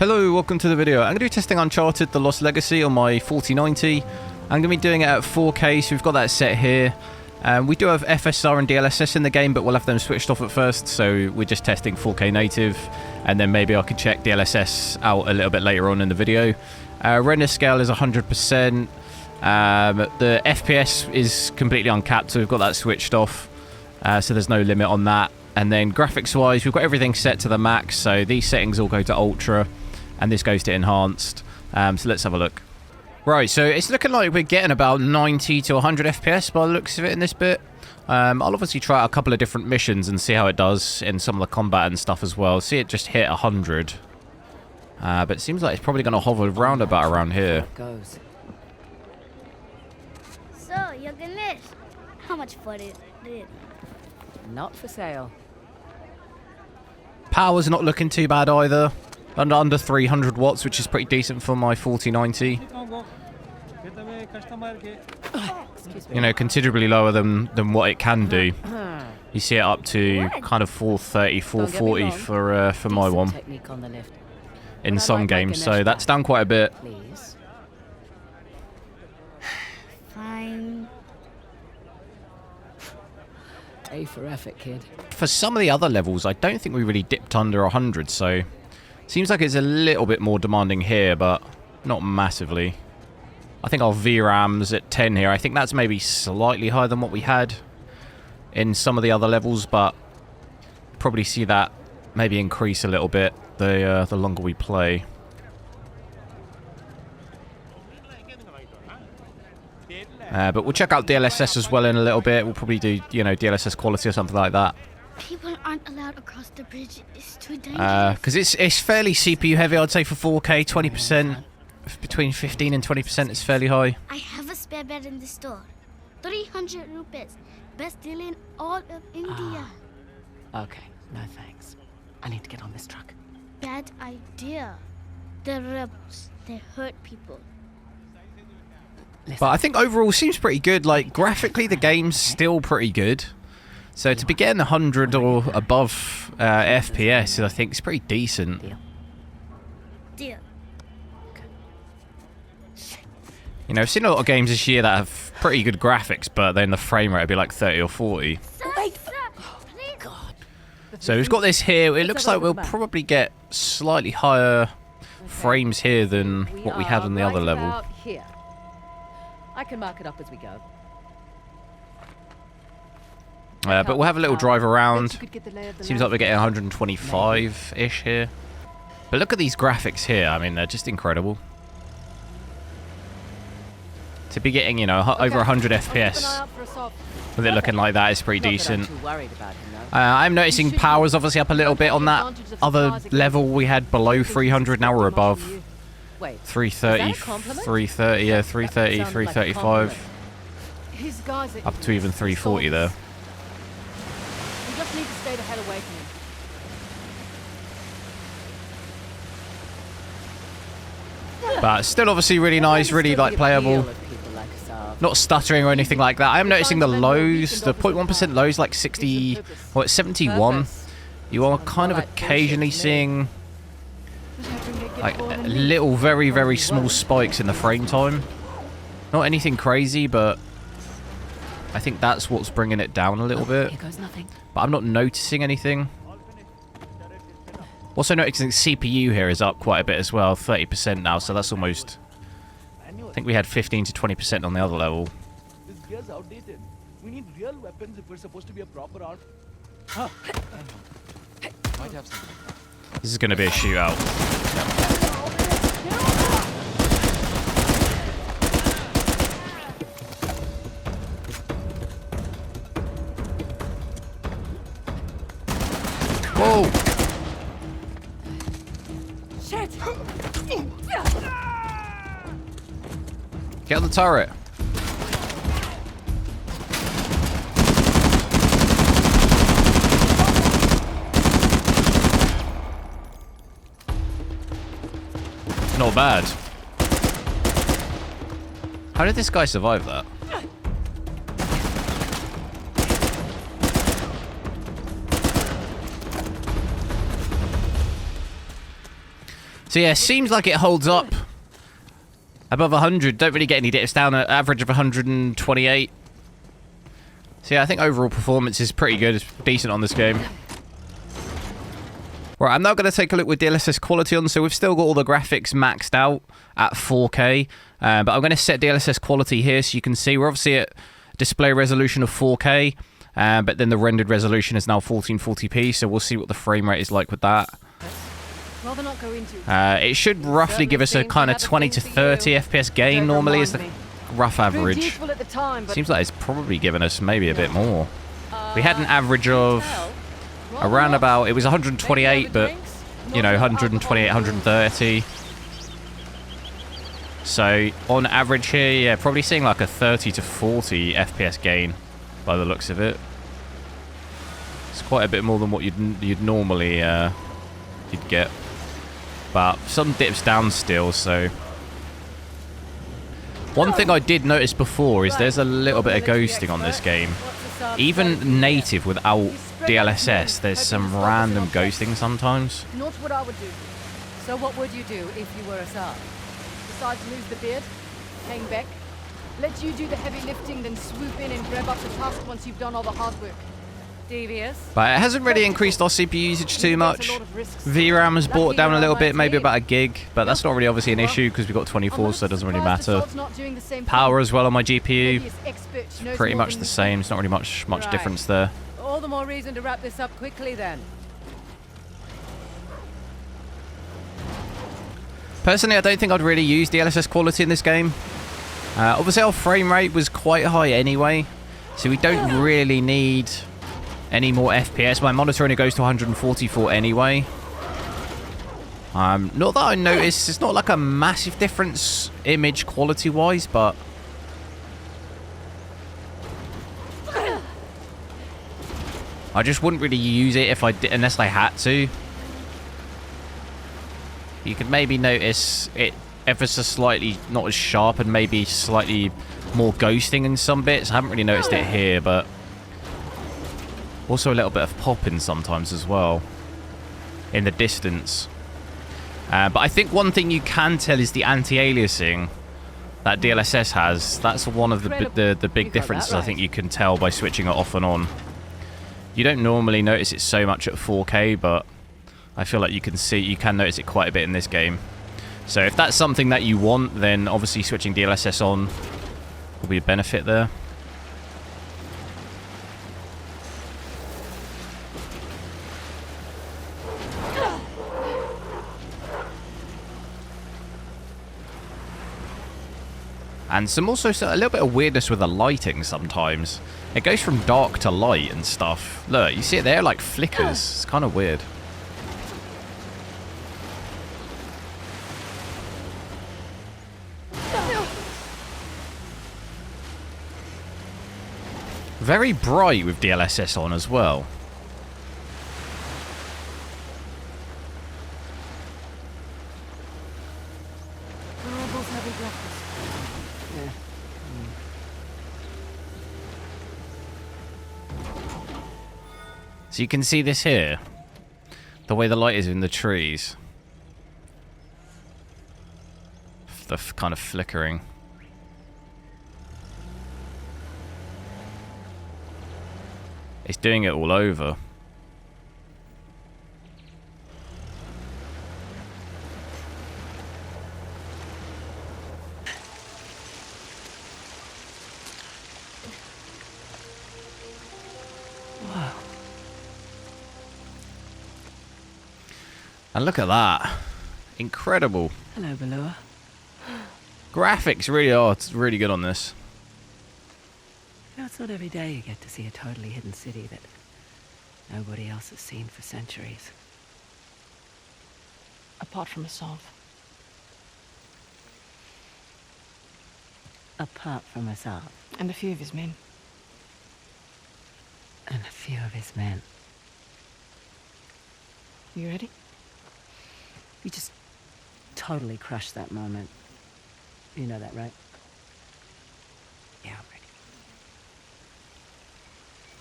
Hello, welcome to the video. I'm going to be testing Uncharted The Lost Legacy on my 4090. I'm going to be doing it at 4K, so we've got that set here. We do have FSR and DLSS in the game, but we'll have them switched off at first, so we're just testing 4K native, and then maybe I can check DLSS out a little bit later on in the video. Render scale is 100%. The FPS is completely uncapped, so we've got that switched off, so there's no limit on that. And then graphics-wise, we've got everything set to the max, so these settings all go to Ultra, and this goes to Enhanced. So let's have a look. Right, so it's looking like we're getting about 90 to 100 FPS by the looks of it in this bit. I'll obviously try out a couple of different missions and see how it does in some of the combat and stuff as well. See it just hit 100. But it seems like it's probably going to hover around here. So, you're Ganesh. How much for it? Not for sale. Power's not looking too bad either. Under 300 watts, which is pretty decent for my 4090. You know, considerably lower than what it can do. You see it up to kind of 430, 440 for my one in some games, so that's down quite a bit. Fine. A for effort, kid. For some of the other levels, I don't think we really dipped under 100, so seems like it's a little bit more demanding here, but not massively. I think our VRAM's at 10 here. I think that's maybe slightly higher than what we had in some of the other levels, but probably see that maybe increase a little bit the longer we play. But we'll check out DLSS as well in a little bit. We'll probably do, you know, DLSS quality or something like that. People aren't allowed across the bridge. It's too dangerous. Because it's fairly CPU heavy, I'd say, for 4K. 20%, between 15 and 20% is fairly high. I have a spare bed in the store. 300 rupees. Best deal in all of India. Okay, no thanks. I need to get on this truck. Bad idea. The rebels, they hurt people. Listen. But I think overall seems pretty good. Like, graphically, the game's still pretty good. So to be getting 100 or above FPS, I think is pretty decent. Deal. You know, I've seen a lot of games this year that have pretty good graphics, but then the frame rate would be like 30 or 40. Wait. God. So we've got this here. It looks like we'll probably get slightly higher frames here than what we had on the other level. Here. I can mark it up as we go. But we'll have a little drive around. Seems like we're getting 125-ish here. But look at these graphics here. I mean, they're just incredible. To be getting, you know, over 100 FPS with it looking like that is pretty decent. I'm noticing power's obviously up a little bit on that other level we had below 300. Now we're above 330, 330, yeah, 330, 335. Up to even 340 there. We just need to stay the hell away from him. But still obviously really nice, really like playable. Not stuttering or anything like that. I am noticing the lows, the 0.1% lows like 60, well it's 71. You are kind of occasionally seeing like little very, very small spikes in the frame time. Not anything crazy, but I think that's what's bringing it down a little bit. But I'm not noticing anything. Also noticing the CPU here is up quite a bit as well, 30% now, so that's almost... I think we had 15 to 20% on the other level. This gear's outdated. We need real weapons if we're supposed to be a proper art. Might have something. This is going to be a shootout. Whoa! Shit! Get on the turret. Not bad. How did this guy survive that? So yeah, seems like it holds up above 100. Don't really get any dips down at average of 128. So yeah, I think overall performance is pretty good. It's decent on this game. Right, I'm now going to take a look with DLSS quality on. So we've still got all the graphics maxed out at 4K. But I'm going to set DLSS quality here so you can see we're obviously at display resolution of 4K. But then the rendered resolution is now 1440p. So we'll see what the frame rate is like with that. Rather not go into. It should roughly give us a kind of 20 to 30 FPS gain normally is the rough average. Seems like it's probably given us maybe a bit more. We had an average of around about, it was 128, but, you know, 128, 130. So, on average here, yeah, probably seeing like a 30 to 40 FPS gain by the looks of it. It's quite a bit more than what you'd normally you'd get. But some dips down still, so... One thing I did notice before is there's a little bit of ghosting on this game. Even native without DLSS, there's some random ghosting sometimes. Not what I would do. So what would you do if you were a sub? Besides lose the beard, hang back, let you do the heavy lifting, then swoop in and grab up the task once you've done all the hard work. Devious. But it hasn't really increased our CPU usage too much. VRAM has brought down a little bit, maybe about a gig, but that's not really obviously an issue because we've got 24, so it doesn't really matter. Power as well on my GPU, pretty much the same. It's not really much difference there. All the more reason to wrap this up quickly then. Personally, I don't think I'd really use DLSS quality in this game. Obviously, our frame rate was quite high anyway, so we don't really need any more FPS. My monitor only goes to 144 anyway. Not that I noticed, it's not like a massive difference image quality wise, but I just wouldn't really use it if I did, unless I had to. You could maybe notice it ever so slightly not as sharp and maybe slightly more ghosting in some bits. I haven't really noticed it here, but also a little bit of popping sometimes as well in the distance. But I think one thing you can tell is the anti-aliasing that DLSS has. That's one of the big differences I think you can tell by switching it off and on. You don't normally notice it so much at 4K, but I feel like you can notice it quite a bit in this game. So if that's something that you want, then obviously switching DLSS on will be a benefit there. And a little bit of weirdness with the lighting sometimes. It goes from dark to light and stuff. Look, you see it there, like flickers. It's kind of weird. Very bright with DLSS on as well. So you can see this here. The way the light is in the trees. The kind of flickering. It's doing it all over. Wow. And look at that. Incredible. Hello, Balua. Graphics really are really good on this. You know, it's not every day you get to see a totally hidden city that nobody else has seen for centuries. Apart from Assault. Apart from us all. And a few of his men. And a few of his men. You ready? We just totally crushed that moment. You know that, right? Yeah, I'm ready.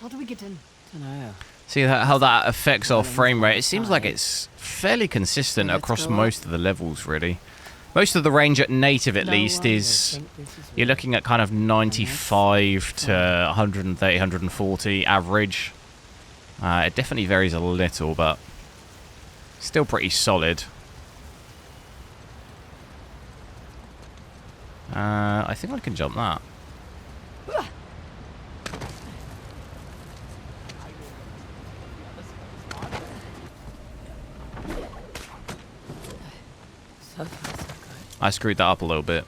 How do we get in? Dunno. See how that affects our frame rate. It seems like it's fairly consistent across most of the levels, really. Most of the range at native, at least, is you're looking at kind of 95 to 130, 140 average. It definitely varies a little, but still pretty solid. I think I can jump that. So far, so good. I screwed that up a little bit.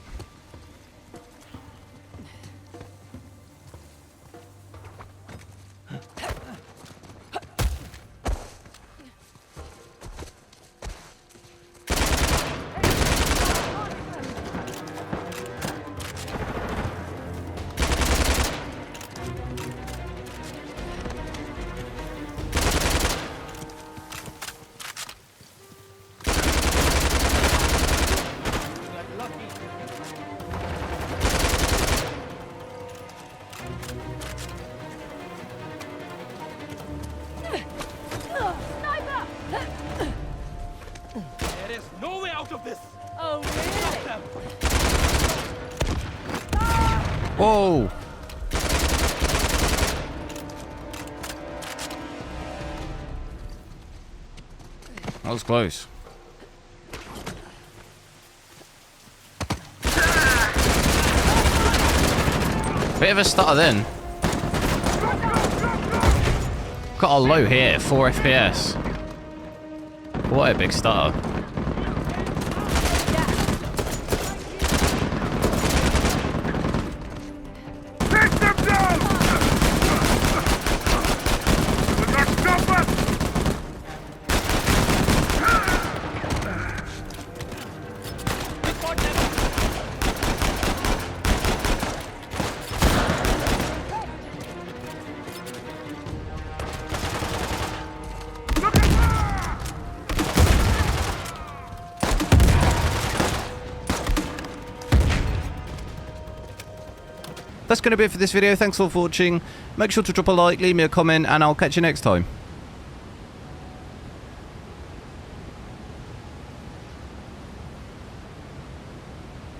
There is no way out of this. Oh, really? Whoa! That was close. Bit of a stutter then. Got a low here, 4 FPS. What a big stutter. That's going to be it for this video. Thanks all for watching. Make sure to drop a like, leave me a comment, and I'll catch you next time.